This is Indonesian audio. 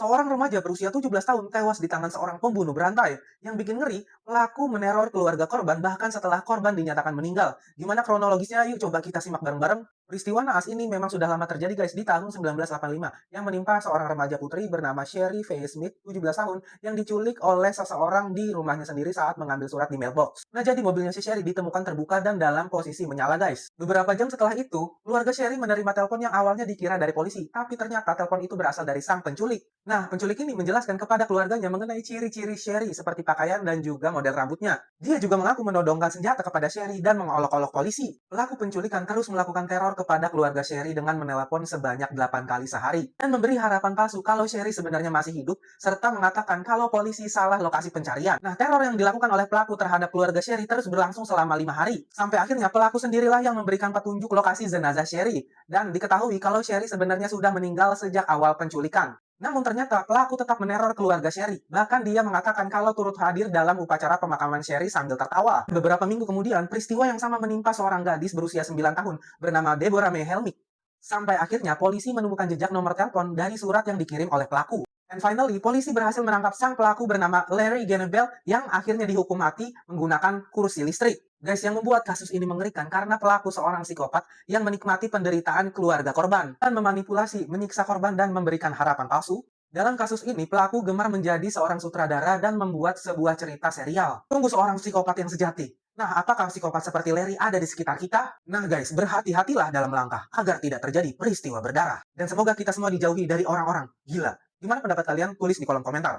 Seorang remaja berusia 17 tahun tewas di tangan seorang pembunuh berantai. Yang bikin ngeri, pelaku meneror keluarga korban bahkan setelah korban dinyatakan meninggal. Gimana kronologisnya? Yuk coba kita simak bareng-bareng. Peristiwa naas ini memang sudah lama terjadi guys di tahun 1985 yang menimpa seorang remaja putri bernama Sherry Faye Smith, 17 tahun, yang diculik oleh seseorang di rumahnya sendiri saat mengambil surat di mailbox. Nah jadi mobilnya si Sherry ditemukan terbuka dan dalam posisi menyala guys. Beberapa jam setelah itu, keluarga Sherry menerima telepon yang awalnya dikira dari polisi, tapi ternyata telepon itu berasal dari sang penculik. Nah, penculik ini menjelaskan kepada keluarganya mengenai ciri-ciri Sherry seperti pakaian dan juga model rambutnya. Dia juga mengaku menodongkan senjata kepada Sherry dan mengolok-olok polisi. Pelaku penculikan terus melakukan teror kepada keluarga Sherry dengan menelepon sebanyak 8 kali sehari dan memberi harapan palsu kalau Sherry sebenarnya masih hidup serta mengatakan kalau polisi salah lokasi pencarian. Nah, teror yang dilakukan oleh pelaku terhadap keluarga Sherry terus berlangsung selama 5 hari. Sampai akhirnya pelaku sendirilah yang memberikan petunjuk lokasi jenazah Sherry dan diketahui kalau Sherry sebenarnya sudah meninggal sejak awal penculikan. Namun ternyata pelaku tetap meneror keluarga Sherry. Bahkan dia mengatakan kalau turut hadir dalam upacara pemakaman Sherry sambil tertawa. Beberapa minggu kemudian, peristiwa yang sama menimpa seorang gadis berusia 9 tahun bernama Deborah May Helmick. Sampai akhirnya polisi menemukan jejak nomor telepon dari surat yang dikirim oleh pelaku. And finally, polisi berhasil menangkap sang pelaku bernama Larry Gannabel yang akhirnya dihukum mati menggunakan kursi listrik. Guys, yang membuat kasus ini mengerikan karena pelaku seorang psikopat yang menikmati penderitaan keluarga korban dan memanipulasi, menyiksa korban dan memberikan harapan palsu. Dalam kasus ini, pelaku gemar menjadi seorang sutradara dan membuat sebuah cerita serial. Tunggu seorang psikopat yang sejati. Nah, apakah psikopat seperti Larry ada di sekitar kita? Nah guys, berhati-hatilah dalam melangkah agar tidak terjadi peristiwa berdarah. Dan semoga kita semua dijauhi dari orang-orang gila. Gimana pendapat kalian? Tulis di kolom komentar.